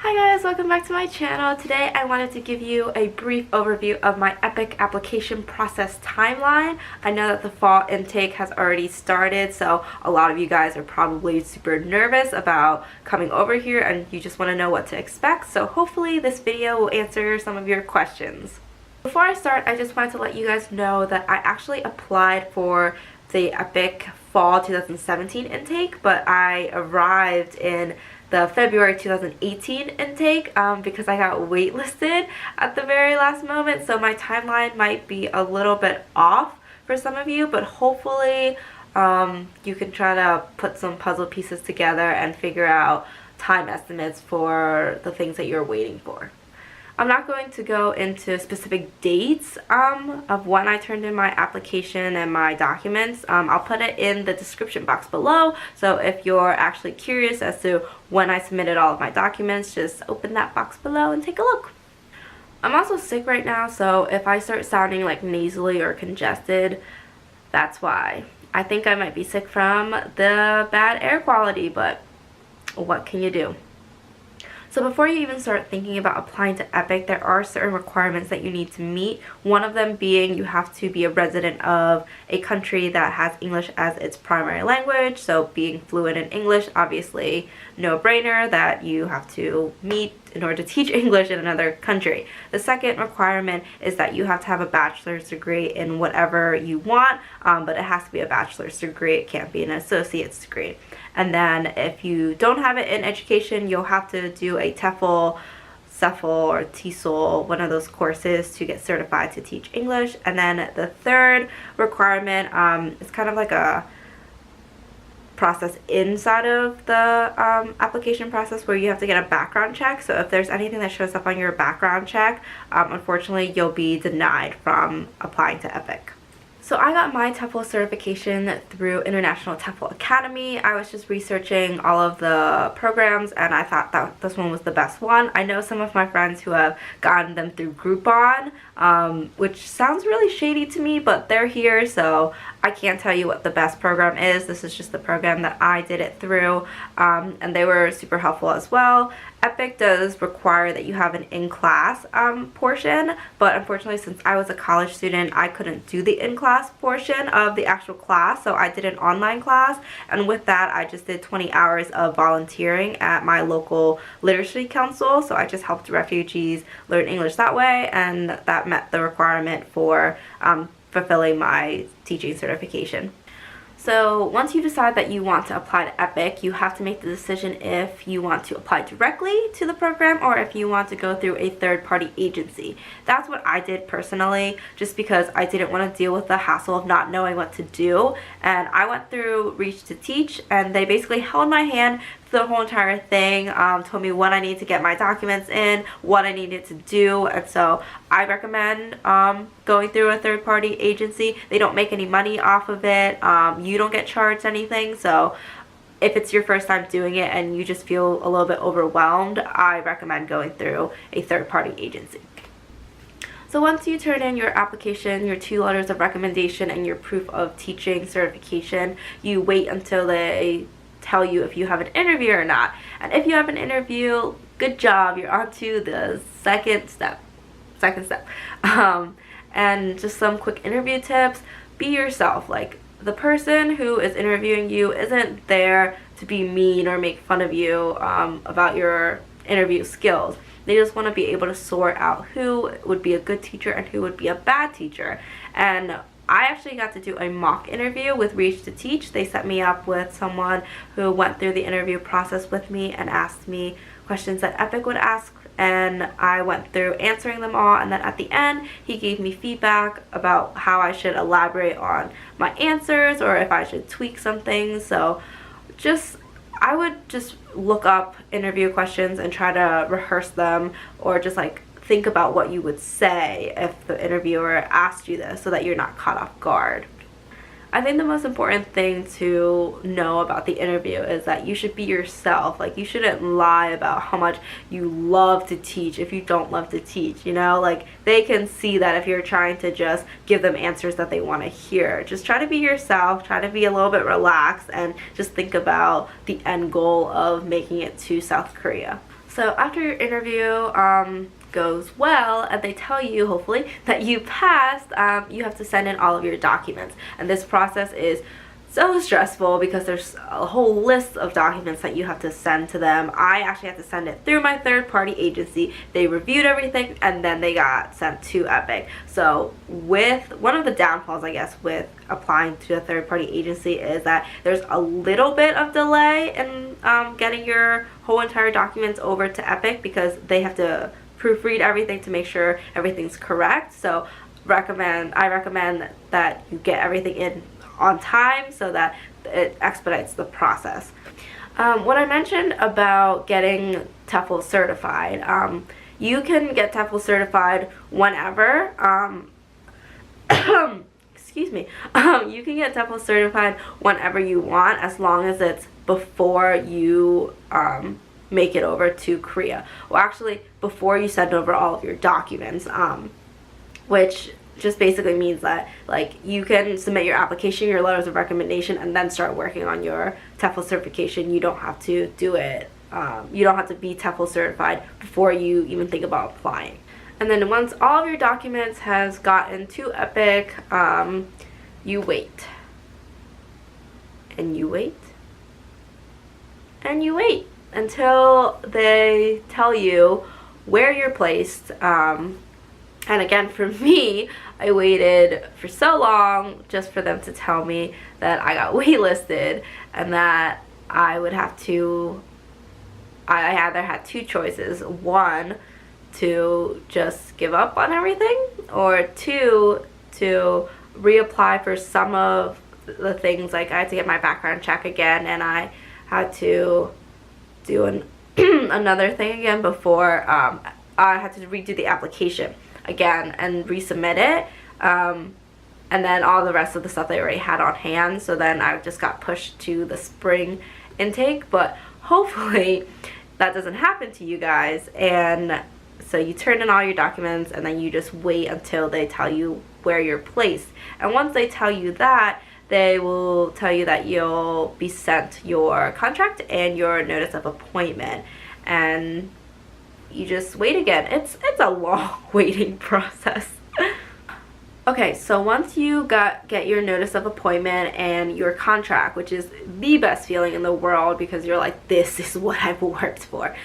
Hi guys, welcome back to my channel. Today I wanted to give you a brief overview of my EPIK application process timeline. I know that the fall intake has already started, so a lot of you guys are probably super nervous about coming over here and you just want to know what to expect, so hopefully this video will answer some of your questions. Before I start, I just wanted to let you guys know that I actually applied for the EPIK fall 2017 intake, but I arrived in the February 2018 intake because I got waitlisted at the very last moment, so my timeline might be a little bit off for some of you, but hopefully you can try to put some puzzle pieces together and figure out time estimates for the things that you're waiting for. I'm not going to go into specific dates of when I turned in my application and my documents. I'll put it in the description box below, so if you're actually curious as to when I submitted all of my documents, just open that box below and take a look. I'm also sick right now, so if I start sounding like nasally or congested, that's why. I think I might be sick from the bad air quality, but what can you do? So before you even start thinking about applying to EPIK, there are certain requirements that you need to meet. One of them being you have to be a resident of a country that has English as its primary language. So being fluent in English, obviously no-brainer that you have to meet in order to teach English in another country. The second requirement is that you have to have a bachelor's degree in whatever you want, but it has to be a bachelor's degree. It can't be an associate's degree. And then if you don't have it in education, you'll have to do a TEFL, CEFL, or TESOL, one of those courses to get certified to teach English. And then the third requirement is kind of like a process inside of the application process where you have to get a background check. So if there's anything that shows up on your background check, unfortunately you'll be denied from applying to EPIK. So I got my TEFL certification through International TEFL Academy. I was just researching all of the programs and I thought that this one was the best one. I know some of my friends who have gotten them through Groupon, which sounds really shady to me, but they're here, so I can't tell you what the best program is. This is just the program that I did it through, and they were super helpful as well. EPIK does require that you have an in-class portion, but unfortunately since I was a college student, I couldn't do the in-class portion of the actual class, so I did an online class, and with that I just did 20 hours of volunteering at my local literacy council, so I just helped refugees learn English that way, and that met the requirement for fulfilling my teaching certification. So once you decide that you want to apply to EPIK, you have to make the decision if you want to apply directly to the program or if you want to go through a third-party agency. That's what I did personally, just because I didn't want to deal with the hassle of not knowing what to do. And I went through Reach to Teach, and they basically held my hand the whole entire thing, told me when I need to get my documents in, what I needed to do, and so I recommend going through a third-party agency. They don't make any money off of it. You don't get charged anything, so if it's your first time doing it and you just feel a little bit overwhelmed, I recommend going through a third-party agency. So once you turn in your application, your 2 letters of recommendation, and your proof of teaching certification, you wait until they tell you if you have an interview or not. And if you have an interview, good job, you're on to the second step. And just some quick interview tips: be yourself. Like, the person who is interviewing you isn't there to be mean or make fun of you about your interview skills. They just want to be able to sort out who would be a good teacher and who would be a bad teacher. And I actually got to do a mock interview with Reach to Teach. They set me up with someone who went through the interview process with me and asked me questions that EPIK would ask, and I went through answering them all, and then at the end he gave me feedback about how I should elaborate on my answers or if I should tweak something. So I would just look up interview questions and try to rehearse them, or just like think about what you would say if the interviewer asked you this so that you're not caught off guard. I think the most important thing to know about the interview is that you should be yourself. Like, you shouldn't lie about how much you love to teach if you don't love to teach, you know? Like, they can see that if you're trying to just give them answers that they want to hear. Just try to be yourself, try to be a little bit relaxed, and just think about the end goal of making it to South Korea. So after your interview goes well and they tell you, hopefully, that you passed, you have to send in all of your documents. And this process is so stressful because there's a whole list of documents that you have to send to them. I actually had to send it through my third-party agency. They reviewed everything and then they got sent to EPIK. So with one of the downfalls, I guess, with applying to a third-party agency is that there's a little bit of delay in getting your whole entire documents over to EPIK because they have to proofread everything to make sure everything's correct. So I recommend that you get everything in on time so that it expedites the process. What I mentioned about getting TEFL certified, you can get TEFL certified whenever. Excuse me. You can get TEFL certified whenever you want, as long as it's before you make it over to Korea. Well, actually, before you send over all of your documents, which just basically means that, like, you can submit your application, your letters of recommendation, and then start working on your TEFL certification. You don't have to do it, you don't have to be TEFL certified before you even think about applying. And then once all of your documents has gotten to EPIK, you wait. And you wait. And you wait until they tell you where you're placed. And again, for me, I waited for so long just for them to tell me that I got waitlisted and that I would have to, I either had two choices. One, to just give up on everything, or two, to reapply for some of the things. Like, I had to get my background check again, and I had to do another thing again before I had to redo the application again and resubmit it, and then all the rest of the stuff they already had on hand. So then I just got pushed to the spring intake, but hopefully that doesn't happen to you guys. And so you turn in all your documents and then you just wait until they tell you where you're placed. And once they tell you that, they will tell you that you'll be sent your contract and your notice of appointment, and you just wait again. It's a long waiting process. Okay, so once you get your notice of appointment and your contract, which is the best feeling in the world because you're like, this is what I've worked for.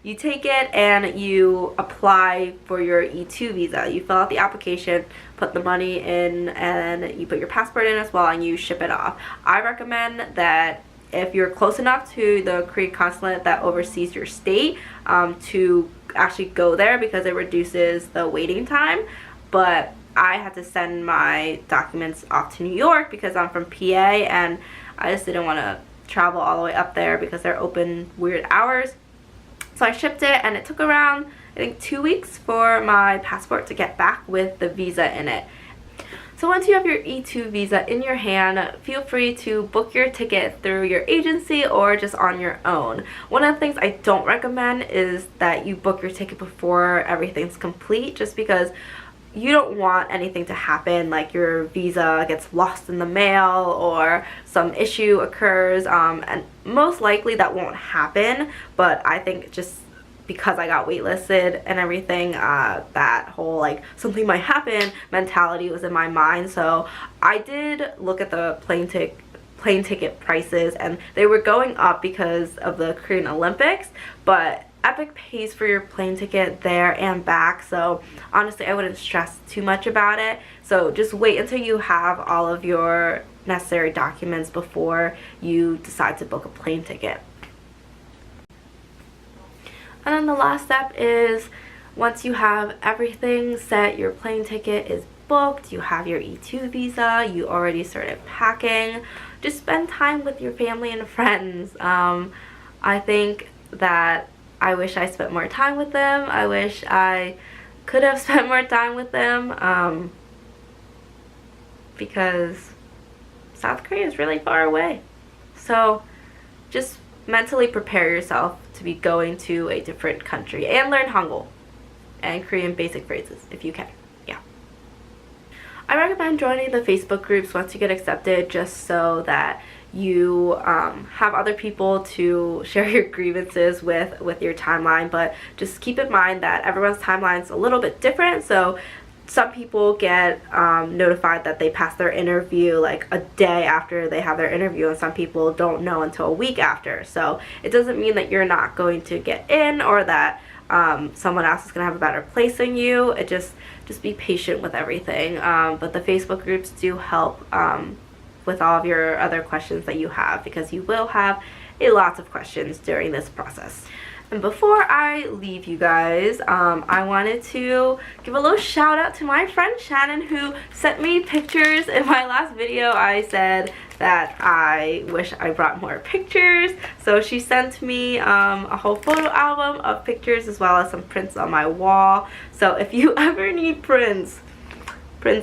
You take it and you apply for your E2 visa. You fill out the application, put the money in, and you put your passport in as well, and you ship it off. I recommend that if you're close enough to the Korean consulate that oversees your state, to actually go there, because it reduces the waiting time. But I had to send my documents off to New York because I'm from PA, and I just didn't want to travel all the way up there because they're open weird hours. So I shipped it, and it took around, I think, 2 weeks for my passport to get back with the visa in it. So once you have your E2 visa in your hand, feel free to book your ticket through your agency or just on your own. One of the things I don't recommend is that you book your ticket before everything's complete, just because you don't want anything to happen, like your visa gets lost in the mail or some issue occurs, and most likely that won't happen, but I think just because I got waitlisted and everything, that whole like something might happen mentality was in my mind. So I did look at the plane ticket prices, and they were going up because of the Korean Olympics, but EPIK pays for your plane ticket there and back, so honestly I wouldn't stress too much about it. So just wait until you have all of your necessary documents before you decide to book a plane ticket. And then the last step is, once you have everything set, your plane ticket is booked, you have your E2 visa, you already started packing, just spend time with your family and friends. I think that I wish I spent more time with them. I wish I could have spent more time with them, because South Korea is really far away. So just mentally prepare yourself to be going to a different country, and learn Hangul and Korean basic phrases if you can. Yeah. I recommend joining the Facebook groups once you get accepted, just so that you have other people to share your grievances with your timeline, but just keep in mind that everyone's timeline is a little bit different. So some people get notified that they passed their interview like a day after they have their interview, and some people don't know until a week after. So it doesn't mean that you're not going to get in, or that someone else is going to have a better place than you. It just be patient with everything. But the Facebook groups do help with all of your other questions that you have, because you will have lots of questions during this process. And before I leave you guys, I wanted to give a little shout out to my friend Shannon, who sent me pictures. In my last video I said that I wish I brought more pictures, so she sent me a whole photo album of pictures as well as some prints on my wall. So if you ever need prints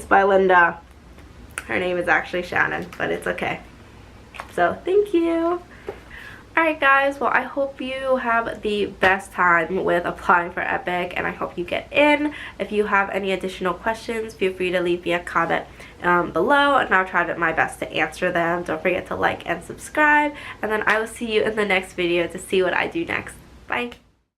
by Linda. Her name is actually Shannon, but it's okay. So thank you. Alright guys, well, I hope you have the best time with applying for EPIK, and I hope you get in. If you have any additional questions, feel free to leave me a comment below, and I'll try my best to answer them. Don't forget to like and subscribe, and then I will see you in the next video to see what I do next. Bye!